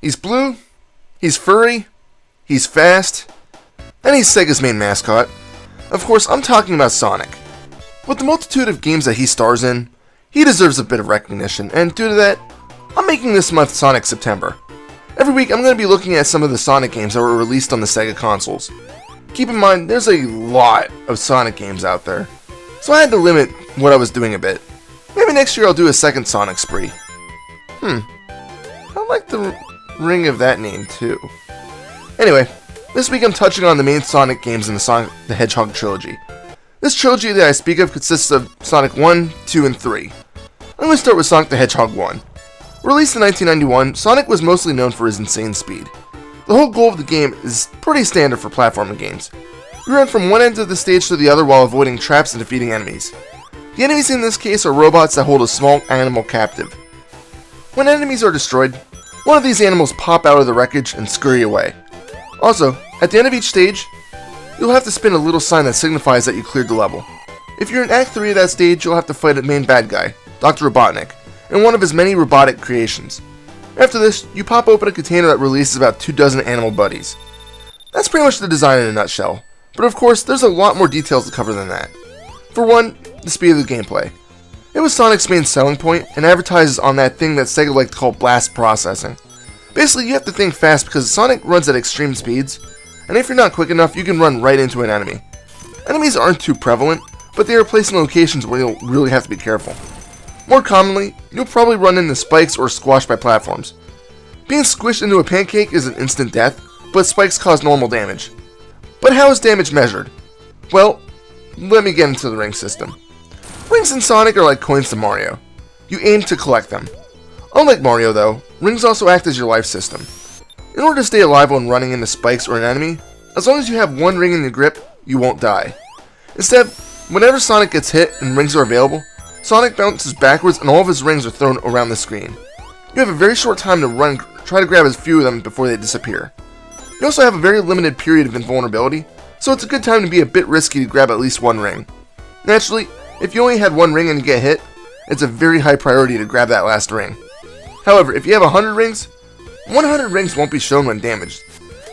He's blue, he's furry, he's fast, and he's Sega's main mascot. Of course, I'm talking about Sonic. With the multitude of games that he stars in, he deserves a bit of recognition, and due to that, I'm making this month Sonic September. Every week, I'm going to be looking at some of the Sonic games that were released on the Sega consoles. Keep in mind, there's a lot of Sonic games out there, so I had to limit what I was doing a bit. Maybe next year I'll do a second Sonic spree. I like the ring of that name too. Anyway, this week I'm touching on the main Sonic games in the Sonic the Hedgehog trilogy. This trilogy that I speak of consists of Sonic 1, 2, and 3. I'm going to start with Sonic the Hedgehog 1. Released in 1991, Sonic was mostly known for his insane speed. The whole goal of the game is pretty standard for platforming games. You run from one end of the stage to the other while avoiding traps and defeating enemies. The enemies in this case are robots that hold a small animal captive. When enemies are destroyed, one of these animals pop out of the wreckage and scurry away. Also, at the end of each stage, you'll have to spin a little sign that signifies that you cleared the level. If you're in Act 3 of that stage, you'll have to fight a main bad guy, Dr. Robotnik, and one of his many robotic creations. After this, you pop open a container that releases about 24 animal buddies. That's pretty much the design in a nutshell, but of course, there's a lot more details to cover than that. For one, the speed of the gameplay. It was Sonic's main selling point, and advertises on that thing that Sega liked to call blast processing. Basically, you have to think fast because Sonic runs at extreme speeds, and if you're not quick enough, you can run right into an enemy. Enemies aren't too prevalent, but they are placed in locations where you'll really have to be careful. More commonly, you'll probably run into spikes or squashed by platforms. Being squished into a pancake is an instant death, but spikes cause normal damage. But how is damage measured? Well, let me get into the ring system. Rings in Sonic are like coins to Mario. You aim to collect them. Unlike Mario though, rings also act as your life system. In order to stay alive when running into spikes or an enemy, as long as you have one ring in your grip, you won't die. Instead, whenever Sonic gets hit and rings are available, Sonic bounces backwards and all of his rings are thrown around the screen. You have a very short time to run and try to grab as few of them before they disappear. You also have a very limited period of invulnerability, so it's a good time to be a bit risky to grab at least one ring. Naturally, if you only had one ring and you get hit, it's a very high priority to grab that last ring. However, if you have 100 rings, 100 rings won't be shown when damaged.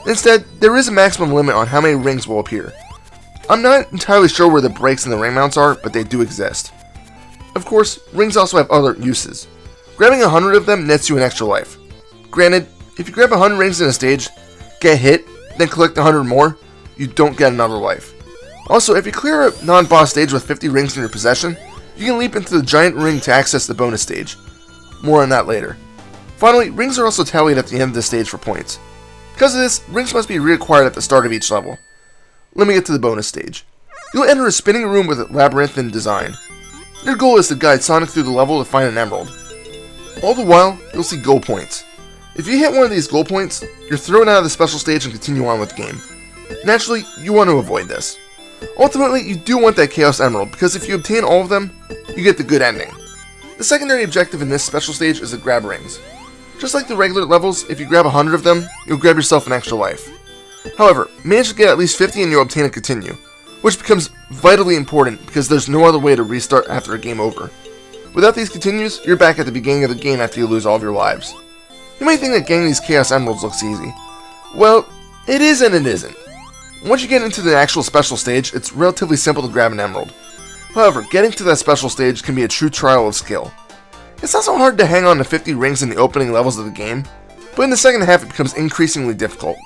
Instead, there is a maximum limit on how many rings will appear. I'm not entirely sure where the breaks in the ring mounts are, but they do exist. Of course, rings also have other uses. Grabbing 100 of them nets you an extra life. Granted, if you grab 100 rings in a stage, get hit, then collect 100 more, you don't get another life. Also, if you clear a non-boss stage with 50 rings in your possession, you can leap into the giant ring to access the bonus stage. More on that later. Finally, rings are also tallied at the end of the stage for points. Because of this, rings must be reacquired at the start of each level. Let me get to the bonus stage. You'll enter a spinning room with a labyrinthine design. Your goal is to guide Sonic through the level to find an emerald. All the while, you'll see goal points. If you hit one of these goal points, you're thrown out of the special stage and continue on with the game. Naturally, you want to avoid this. Ultimately, you do want that Chaos Emerald, because if you obtain all of them, you get the good ending. The secondary objective in this special stage is to grab rings. Just like the regular levels, if you grab 100 of them, you'll grab yourself an extra life. However, manage to get at least 50 and you'll obtain a continue, which becomes vitally important because there's no other way to restart after a game over. Without these continues, you're back at the beginning of the game after you lose all of your lives. You may think that getting these Chaos Emeralds looks easy. Well, it is and it isn't. Once you get into the actual special stage, it's relatively simple to grab an emerald. However, getting to that special stage can be a true trial of skill. It's not so hard to hang on to 50 rings in the opening levels of the game, but in the second half it becomes increasingly difficult.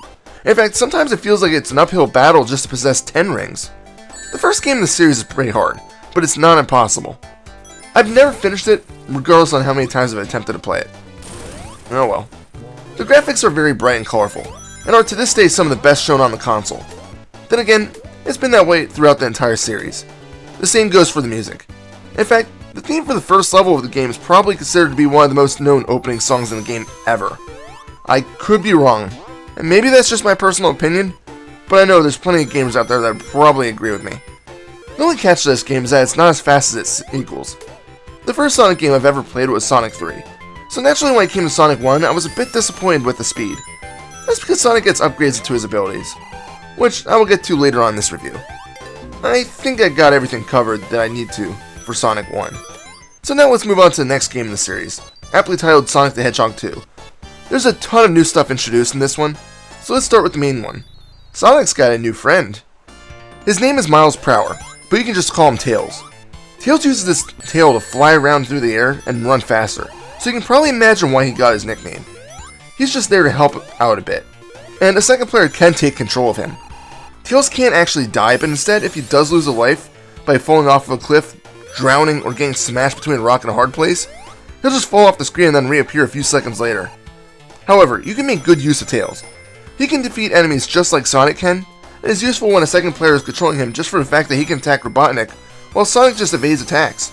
In fact, sometimes it feels like it's an uphill battle just to possess 10 rings. The first game in the series is pretty hard, but it's not impossible. I've never finished it, regardless on how many times I've attempted to play it. Oh well. The graphics are very bright and colorful, and are to this day some of the best shown on the console. Then again, it's been that way throughout the entire series. The same goes for the music. In fact, the theme for the first level of the game is probably considered to be one of the most known opening songs in the game ever. I could be wrong, and maybe that's just my personal opinion, but I know there's plenty of gamers out there that would probably agree with me. The only catch to this game is that it's not as fast as its equals. The first Sonic game I've ever played was Sonic 3, so naturally when it came to Sonic 1, I was a bit disappointed with the speed. That's because Sonic gets upgrades to his abilities, which I will get to later on in this review. I think I got everything covered that I need to for Sonic 1. So now let's move on to the next game in the series, aptly titled Sonic the Hedgehog 2. There's a ton of new stuff introduced in this one, so let's start with the main one. Sonic's got a new friend. His name is Miles Prower, but you can just call him Tails. Tails uses this tail to fly around through the air and run faster, so you can probably imagine why he got his nickname. He's just there to help out a bit, and a second player can take control of him. Tails can't actually die, but instead, if he does lose a life by falling off of a cliff, drowning, or getting smashed between a rock and a hard place, he'll just fall off the screen and then reappear a few seconds later. However, you can make good use of Tails. He can defeat enemies just like Sonic can, and is useful when a second player is controlling him just for the fact that he can attack Robotnik, while Sonic just evades attacks.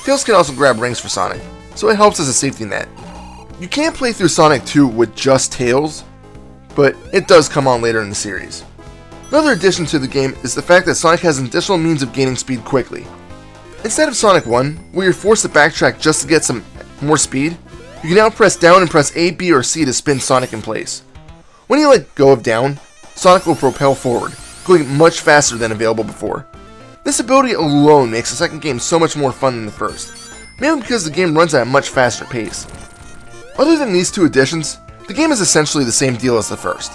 Tails can also grab rings for Sonic, so it helps as a safety net. You can't play through Sonic 2 with just Tails, but it does come on later in the series. Another addition to the game is the fact that Sonic has an additional means of gaining speed quickly. Instead of Sonic 1, where you're forced to backtrack just to get some more speed, you can now press down and press A, B, or C to spin Sonic in place. When you let go of down, Sonic will propel forward, going much faster than available before. This ability alone makes the second game so much more fun than the first, mainly because the game runs at a much faster pace. Other than these two additions, the game is essentially the same deal as the first.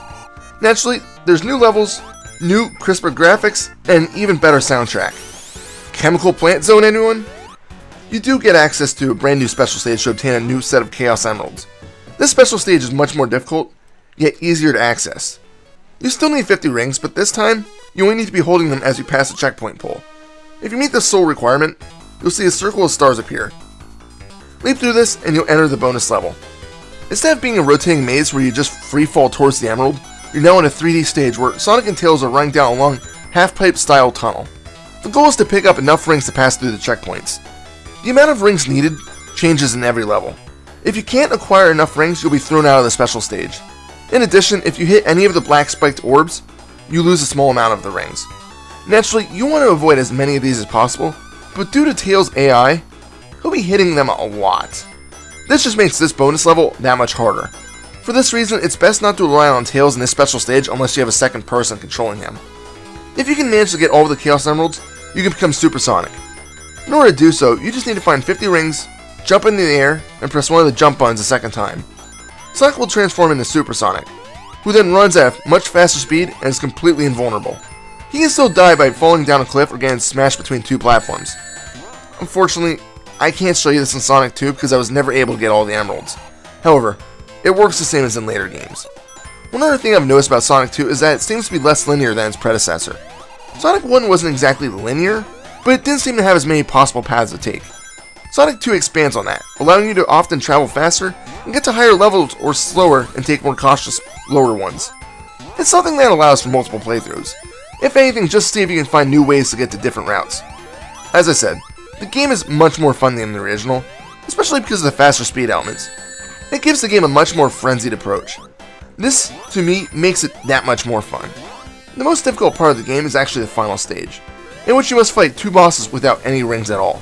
Naturally, there's new levels, new, crisper graphics, and an even better soundtrack. Chemical Plant Zone, anyone? You do get access to a brand new special stage to obtain a new set of Chaos Emeralds. This special stage is much more difficult, yet easier to access. You still need 50 rings, but this time, you only need to be holding them as you pass a checkpoint pole. If you meet the soul requirement, you'll see a circle of stars appear. Leap through this, and you'll enter the bonus level. Instead of being a rotating maze where you just free fall towards the emerald, you're now in a 3D stage where Sonic and Tails are running down a long, half-pipe style tunnel. The goal is to pick up enough rings to pass through the checkpoints. The amount of rings needed changes in every level. If you can't acquire enough rings, you'll be thrown out of the special stage. In addition, if you hit any of the black spiked orbs, you lose a small amount of the rings. Naturally, you want to avoid as many of these as possible, but due to Tails' AI, he'll be hitting them a lot. This just makes this bonus level that much harder. For this reason, it's best not to rely on Tails in this special stage unless you have a second person controlling him. If you can manage to get all of the Chaos Emeralds, you can become Super Sonic. In order to do so, you just need to find 50 rings, jump into the air, and press one of the jump buttons a second time. Sonic will transform into Super Sonic, who then runs at a much faster speed and is completely invulnerable. He can still die by falling down a cliff or getting smashed between two platforms. Unfortunately, I can't show you this in Sonic 2 because I was never able to get all the emeralds. However, it works the same as in later games. One other thing I've noticed about Sonic 2 is that it seems to be less linear than its predecessor. Sonic 1 wasn't exactly linear, but it didn't seem to have as many possible paths to take. Sonic 2 expands on that, allowing you to often travel faster and get to higher levels or slower and take more cautious, lower ones. It's something that allows for multiple playthroughs. If anything, just see if you can find new ways to get to different routes. As I said, the game is much more fun than the original, especially because of the faster speed elements. It gives the game a much more frenzied approach. This, to me, makes it that much more fun. The most difficult part of the game is actually the final stage, in which you must fight two bosses without any rings at all.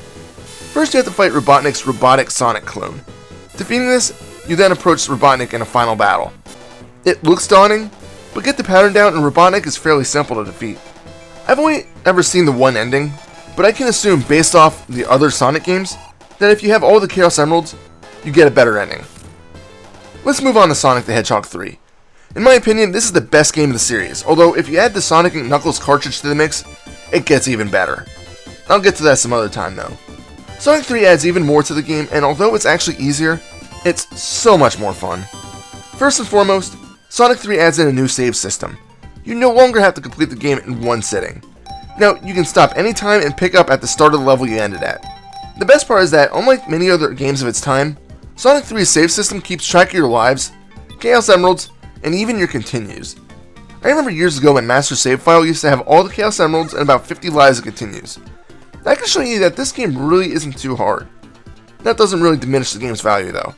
First, you have to fight Robotnik's robotic Sonic clone. Defeating this, you then approach Robotnik in a final battle. It looks daunting, but get the pattern down and Robotnik is fairly simple to defeat. I've only ever seen the one ending, but I can assume based off the other Sonic games, that if you have all the Chaos Emeralds, you get a better ending. Let's move on to Sonic the Hedgehog 3. In my opinion, this is the best game of the series, although if you add the Sonic & Knuckles cartridge to the mix, it gets even better. I'll get to that some other time though. Sonic 3 adds even more to the game, and although it's actually easier, it's so much more fun. First and foremost, Sonic 3 adds in a new save system. You no longer have to complete the game in one sitting. Now, you can stop anytime and pick up at the start of the level you ended at. The best part is that, unlike many other games of its time, Sonic 3's save system keeps track of your lives, Chaos Emeralds, and even your continues. I remember years ago when Master Save File used to have all the Chaos Emeralds and about 50 lives of continues. That can show you that this game really isn't too hard. That doesn't really diminish the game's value though.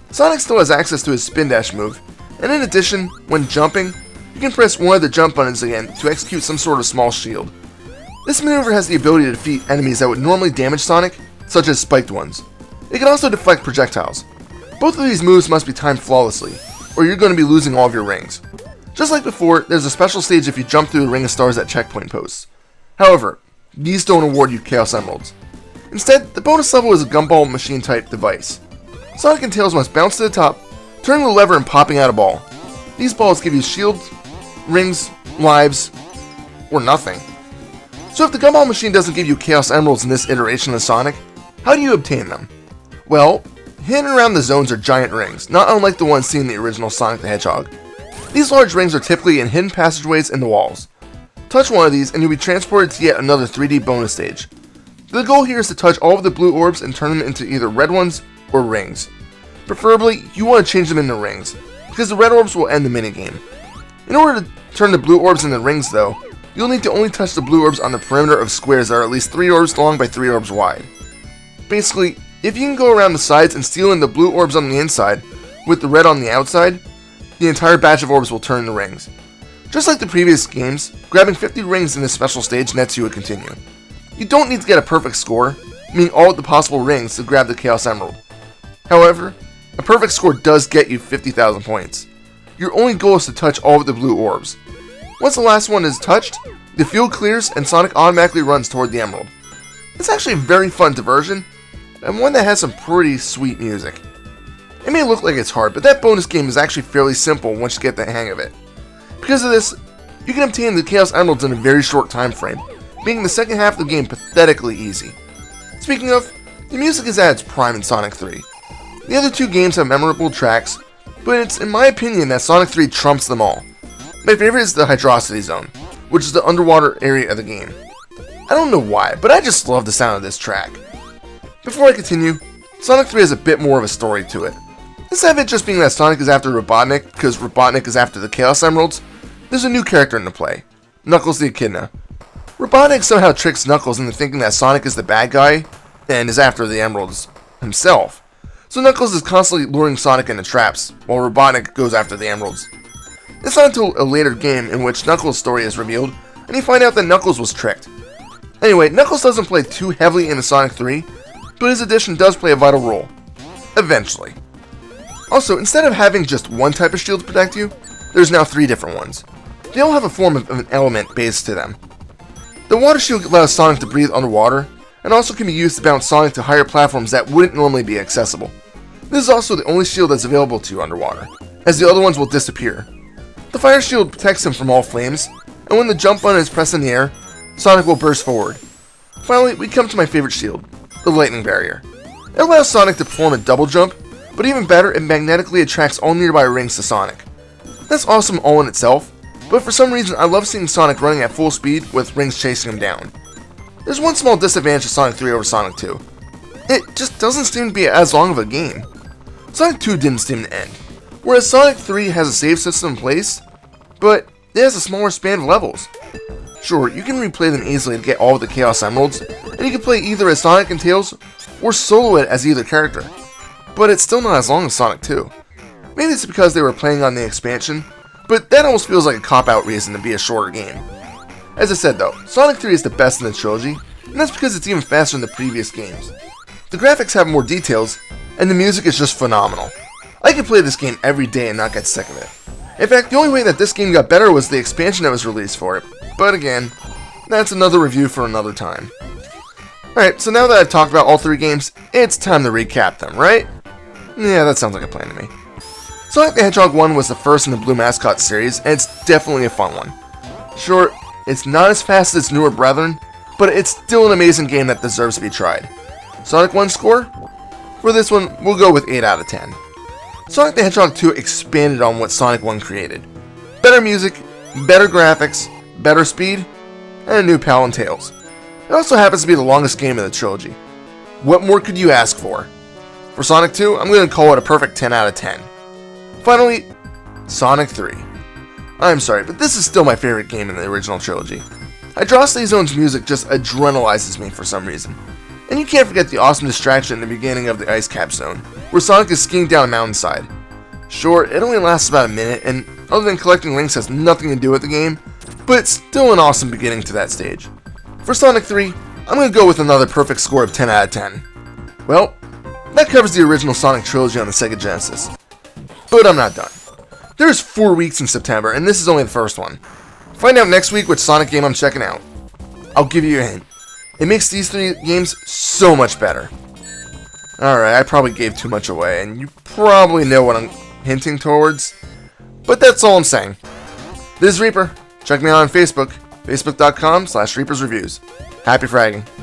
Sonic still has access to his Spin Dash move, and in addition, when jumping, you can press one of the jump buttons again to execute some sort of small shield. This maneuver has the ability to defeat enemies that would normally damage Sonic, such as spiked ones. It can also deflect projectiles. Both of these moves must be timed flawlessly, or you're going to be losing all of your rings. Just like before, there's a special stage if you jump through the ring of stars at checkpoint posts. However, these don't award you Chaos Emeralds. Instead, the bonus level is a gumball machine type device. Sonic and Tails must bounce to the top, turning the lever and popping out a ball. These balls give you shields, rings, lives, or nothing. So if the gumball machine doesn't give you Chaos Emeralds in this iteration of Sonic, how do you obtain them? Well, hidden around the zones are giant rings, not unlike the ones seen in the original Sonic the Hedgehog. These large rings are typically in hidden passageways in the walls. Touch one of these and you'll be transported to yet another 3D bonus stage. The goal here is to touch all of the blue orbs and turn them into either red ones or rings. Preferably, you want to change them into rings, because the red orbs will end the minigame. In order to turn the blue orbs into rings though, you'll need to only touch the blue orbs on the perimeter of squares that are at least 3 orbs long by 3 orbs wide. Basically, if you can go around the sides and steal in the blue orbs on the inside, with the red on the outside, the entire batch of orbs will turn into rings. Just like the previous games, grabbing 50 rings in this special stage nets you a continue. You don't need to get a perfect score, meaning all of the possible rings to grab the Chaos Emerald. However, a perfect score does get you 50,000 points. Your only goal is to touch all of the blue orbs. Once the last one is touched, the field clears and Sonic automatically runs toward the emerald. It's actually a very fun diversion, and one that has some pretty sweet music. It may look like it's hard, but that bonus game is actually fairly simple once you get the hang of it. Because of this, you can obtain the Chaos Emeralds in a very short time frame, making the second half of the game pathetically easy. Speaking of, the music is at its prime in Sonic 3. The other two games have memorable tracks, but it's in my opinion that Sonic 3 trumps them all. My favorite is the Hydrocity Zone, which is the underwater area of the game. I don't know why, but I just love the sound of this track. Before I continue, Sonic 3 has a bit more of a story to it. Instead of it just being that Sonic is after Robotnik, because Robotnik is after the Chaos Emeralds, there's a new character into play, Knuckles the Echidna. Robotnik somehow tricks Knuckles into thinking that Sonic is the bad guy, and is after the Emeralds himself. So Knuckles is constantly luring Sonic into traps, while Robotnik goes after the Emeralds. It's not until a later game in which Knuckles' story is revealed, and you find out that Knuckles was tricked. Anyway, Knuckles doesn't play too heavily into Sonic 3, but his addition does play a vital role. Eventually. Also, instead of having just one type of shield to protect you, there's now 3 different ones. They all have a form of an element based to them. The water shield allows Sonic to breathe underwater, and also can be used to bounce Sonic to higher platforms that wouldn't normally be accessible. This is also the only shield that's available to you underwater, as the other ones will disappear. The fire shield protects him from all flames, and when the jump button is pressed in the air, Sonic will burst forward. Finally, we come to my favorite shield, the lightning barrier. It allows Sonic to perform a double jump, but even better, it magnetically attracts all nearby rings to Sonic. That's awesome all in itself, but for some reason I love seeing Sonic running at full speed with rings chasing him down. There's one small disadvantage of Sonic 3 over Sonic 2. It just doesn't seem to be as long of a game. Sonic 2 didn't seem to end, whereas Sonic 3 has a save system in place, but it has a smaller span of levels. Sure, you can replay them easily to get all of the Chaos Emeralds, and you can play either as Sonic and Tails, or solo it as either character, but it's still not as long as Sonic 2. Maybe it's because they were playing on the expansion, but that almost feels like a cop-out reason to be a shorter game. As I said though, Sonic 3 is the best in the trilogy, and that's because it's even faster than the previous games. The graphics have more details, and the music is just phenomenal. I could play this game every day and not get sick of it. In fact, the only way that this game got better was the expansion that was released for it, but again, that's another review for another time. Alright, so now that I've talked about all 3 games, it's time to recap them, right? Yeah, that sounds like a plan to me. Sonic the Hedgehog 1 was the first in the Blue Mascot series, and it's definitely a fun one. Sure, it's not as fast as its newer brethren, but it's still an amazing game that deserves to be tried. Sonic 1 score? For this one, we'll go with 8 out of 10. Sonic the Hedgehog 2 expanded on what Sonic 1 created. Better music, better graphics, better speed, and a new pal and Tails. It also happens to be the longest game of the trilogy. What more could you ask for? For Sonic 2, I'm going to call it a perfect 10 out of 10. Finally, Sonic 3. I'm sorry, but this is still my favorite game in the original trilogy. Hydrocity Zone's music just adrenalizes me for some reason. And you can't forget the awesome distraction in the beginning of the Ice Cap Zone, where Sonic is skiing down a mountainside. Sure, it only lasts about a minute, and other than collecting rings has nothing to do with the game, but it's still an awesome beginning to that stage. For Sonic 3, I'm going to go with another perfect score of 10 out of 10. Well, that covers the original Sonic trilogy on the Sega Genesis. But I'm not done. There's 4 weeks in September, and this is only the first one. Find out next week which Sonic game I'm checking out. I'll give you a hint. It makes these 3 games so much better. Alright, I probably gave too much away, and you probably know what I'm hinting towards, but that's all I'm saying. This is Reaper. Check me out on Facebook, facebook.com/ReapersReviews. Happy fragging.